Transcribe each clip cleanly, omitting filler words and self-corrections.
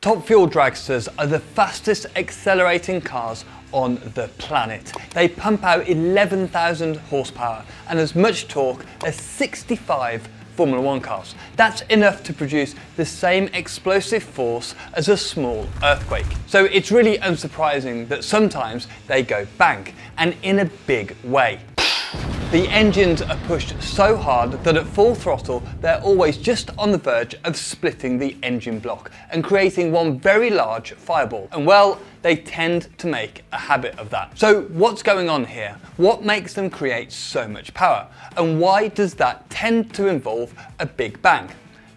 Top Fuel Dragsters are the fastest accelerating cars on the planet. They pump out 11,000 horsepower and as much torque as 65 Formula 1 cars. That's enough to produce the same explosive force as a small earthquake. So it's really unsurprising that sometimes they go bang, and in a big way. The engines are pushed so hard that at full throttle they're always just on the verge of splitting the engine block and creating one very large fireball. And well, they tend to make a habit of that. So what's going on here? What makes them create so much power? And why does that tend to involve a big bang?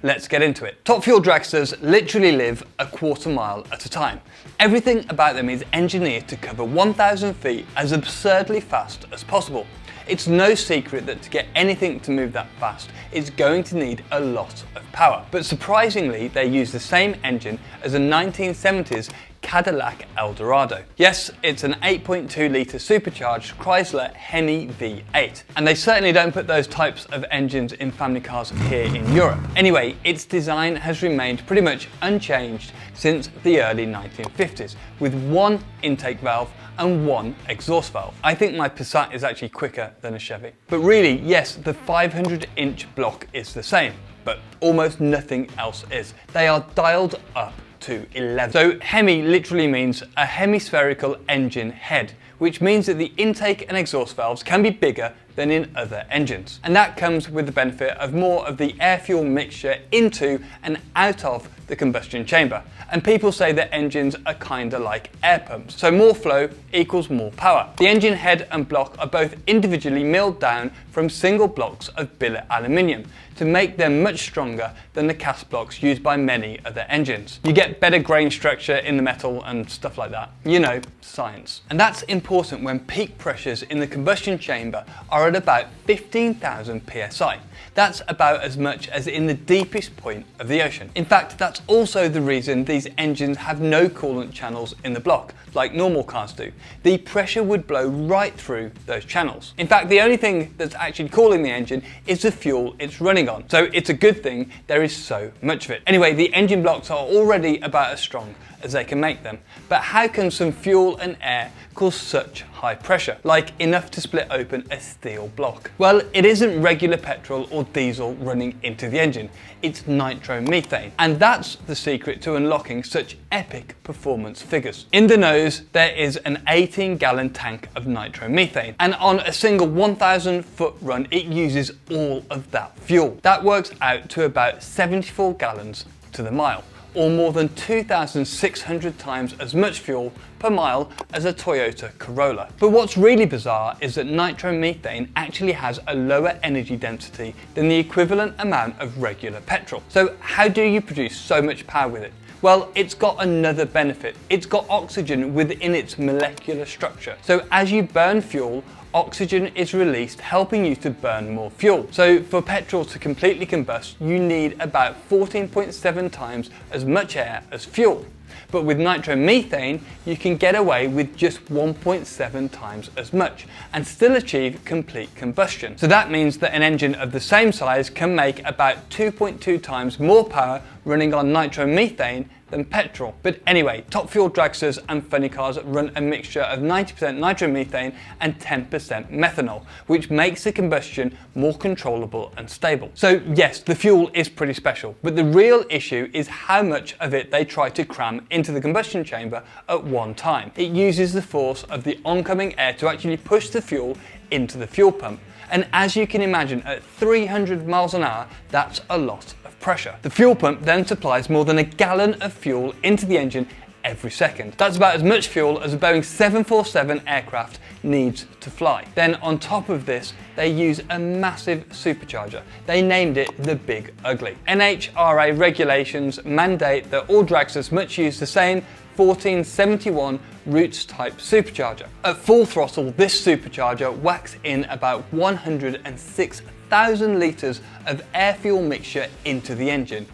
Let's get into it. Top Fuel Dragsters literally live a quarter mile at a time. Everything about them is engineered to cover 1,000 feet as absurdly fast as possible. It's no secret that to get anything to move that fast, it's going to need a lot of power. But surprisingly, they use the same engine as a 1970s Cadillac Eldorado. Yes, it's an 8.2 litre supercharged Chrysler Hemi V8. And they certainly don't put those types of engines in family cars here in Europe. Anyway, its design has remained pretty much unchanged since the early 1950s, with one intake valve and one exhaust valve. I think my Passat is actually quicker than a Chevy. But really, yes, the 500-inch block is the same, but almost nothing else is. They are dialed up to 11. So Hemi literally means a hemispherical engine head, which means that the intake and exhaust valves can be bigger than in other engines. And that comes with the benefit of more of the air-fuel mixture into and out of the combustion chamber. And people say that engines are kinda like air pumps. So more flow equals more power. The engine head and block are both individually milled down from single blocks of billet aluminium to make them much stronger than the cast blocks used by many other engines. You get better grain structure in the metal and stuff like that. You know, science. And that's important when peak pressures in the combustion chamber are at about 15,000 psi. That's about as much as in the deepest point of the ocean. In fact, that's also the reason these engines have no coolant channels in the block, like normal cars do. The pressure would blow right through those channels. In fact, the only thing that's actually cooling the engine is the fuel it's running on. So it's a good thing there is so much of it. Anyway, the engine blocks are already about as strong as they can make them. But how can some fuel and air cause such high pressure, like enough to split open a steel block? Well, it isn't regular petrol or diesel running into the engine, it's nitromethane. And that's the secret to unlocking such epic performance figures. In the nose, there is an 18-gallon tank of nitromethane, and on a single 1,000 foot run, it uses all of that fuel. That works out to about 74 gallons to the mile, or more than 2,600 times as much fuel per mile as a Toyota Corolla. But what's really bizarre is that nitromethane actually has a lower energy density than the equivalent amount of regular petrol. So how do you produce so much power with it? Well, it's got another benefit. It's got oxygen within its molecular structure. So as you burn fuel, oxygen is released, helping you to burn more fuel. So for petrol to completely combust, you need about 14.7 times as much air as fuel. But with nitromethane, you can get away with just 1.7 times as much and still achieve complete combustion. So that means that an engine of the same size can make about 2.2 times more power running on nitromethane than petrol. But anyway, Top Fuel Dragsters and funny cars run a mixture of 90% nitromethane and 10% methanol, which makes the combustion more controllable and stable. So yes, the fuel is pretty special, but the real issue is how much of it they try to cram into the combustion chamber at one time. It uses the force of the oncoming air to actually push the fuel into the fuel pump. And as you can imagine, at 300 miles an hour, that's a lot of pressure. The fuel pump then supplies more than a gallon of fuel into the engine every second. That's about as much fuel as a Boeing 747 aircraft needs to fly. Then on top of this, they use a massive supercharger. They named it the Big Ugly. NHRA regulations mandate that all dragsters must use the same 1471 Roots type supercharger. At full throttle, this supercharger whacks in about 106,000 litres of air fuel mixture into the engine.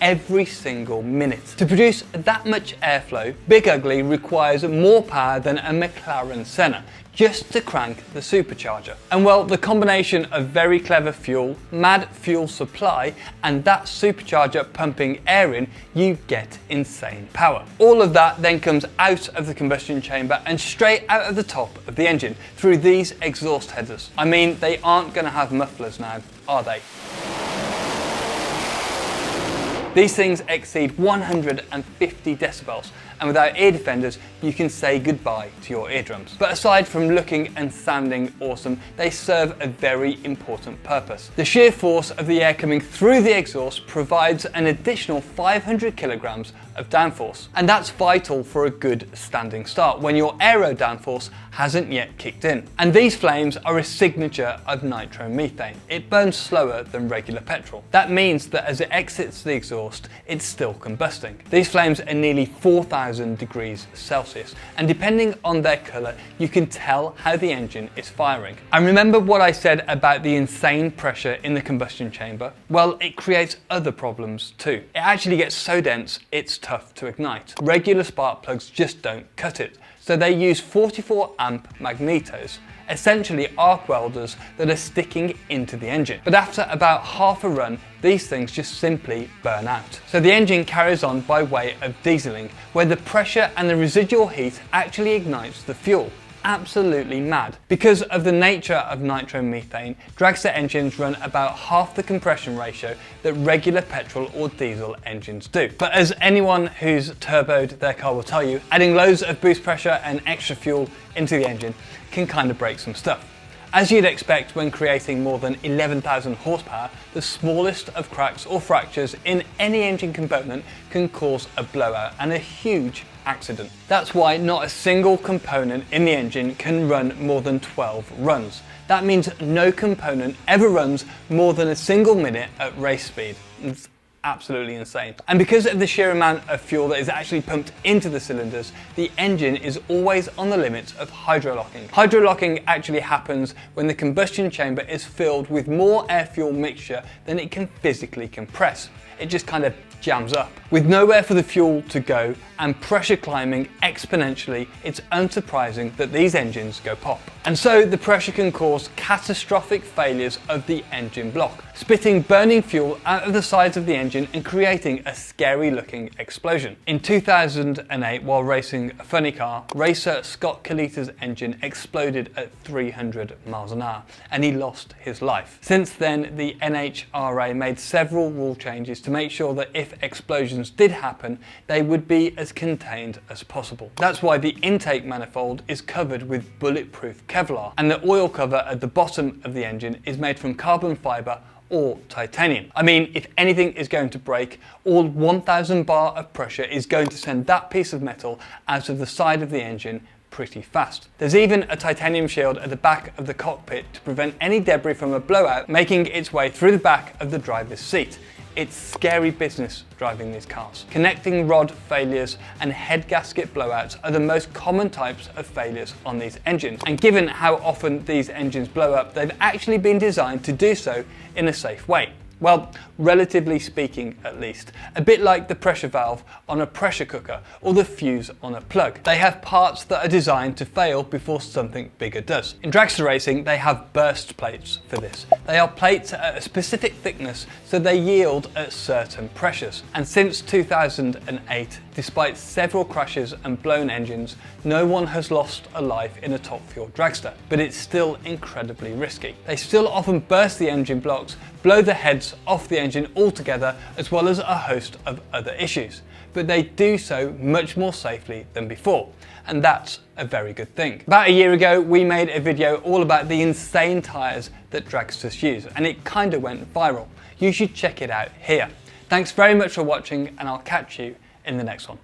every single minute. To produce that much airflow, Big Ugly requires more power than a McLaren Senna just to crank the supercharger. And well, the combination of very clever fuel, mad fuel supply, and that supercharger pumping air in, you get insane power. All of that then comes out of the combustion chamber and straight out of the top of the engine through these exhaust headers. I mean, they aren't going to have mufflers now, are they? These things exceed 150 decibels, and without ear defenders, you can say goodbye to your eardrums. But aside from looking and sounding awesome, they serve a very important purpose. The sheer force of the air coming through the exhaust provides an additional 500 kilograms of downforce. And that's vital for a good standing start when your aero downforce hasn't yet kicked in. And these flames are a signature of nitromethane. It burns slower than regular petrol. That means that as it exits the exhaust, it's still combusting. These flames are nearly 4,000 degrees Celsius, and depending on their colour, you can tell how the engine is firing. And remember what I said about the insane pressure in the combustion chamber? Well, it creates other problems too. It actually gets so dense, it's tough to ignite. Regular spark plugs just don't cut it, so they use 44 amp magnetos, essentially arc welders that are sticking into the engine. But after about half a run, these things just simply burn out. So the engine carries on by way of dieseling, where the pressure and the residual heat actually ignites the fuel. Absolutely mad. Because of the nature of nitromethane, Dragster engines run about half the compression ratio that regular petrol or diesel engines do. But as anyone who's turboed their car will tell you, adding loads of boost pressure and extra fuel into the engine can kind of break some stuff. As you'd expect when creating more than 11,000 horsepower, the smallest of cracks or fractures in any engine component can cause a blowout and a huge accident. That's why not a single component in the engine can run more than 12 runs. That means no component ever runs more than a single minute at race speed. It's absolutely insane. And because of the sheer amount of fuel that is actually pumped into the cylinders, the engine is always on the limits of hydrolocking. Hydrolocking actually happens when the combustion chamber is filled with more air-fuel mixture than it can physically compress. It just kind of jams up. With nowhere for the fuel to go and pressure climbing exponentially, it's unsurprising that these engines go pop. And so the pressure can cause catastrophic failures of the engine block, spitting burning fuel out of the sides of the engine and creating a scary looking explosion. In 2008, while racing a funny car, racer Scott Kalita's engine exploded at 300 miles an hour and he lost his life. Since then, the NHRA made several rule changes to make sure that if explosions did happen, they would be as contained as possible. That's why the intake manifold is covered with bulletproof Kevlar, and the oil cover at the bottom of the engine is made from carbon fibre or titanium. I mean, if anything is going to break, all 1000 bar of pressure is going to send that piece of metal out of the side of the engine pretty fast. There's even a titanium shield at the back of the cockpit to prevent any debris from a blowout making its way through the back of the driver's seat. It's scary business driving these cars. Connecting rod failures and head gasket blowouts are the most common types of failures on these engines. And given how often these engines blow up, they've actually been designed to do so in a safe way. Well, relatively speaking at least. A bit like the pressure valve on a pressure cooker or the fuse on a plug. They have parts that are designed to fail before something bigger does. In dragster racing, they have burst plates for this. They are plates at a specific thickness so they yield at certain pressures. And since 2008, despite several crashes and blown engines, no one has lost a life in a top fuel dragster, but it's still incredibly risky. They still often burst the engine blocks, blow the heads off the engine altogether, as well as a host of other issues. But they do so much more safely than before, and that's a very good thing. About a year ago, we made a video all about the insane tyres that dragsters use, and it kind of went viral. You should check it out here. Thanks very much for watching, and I'll catch you in the next one.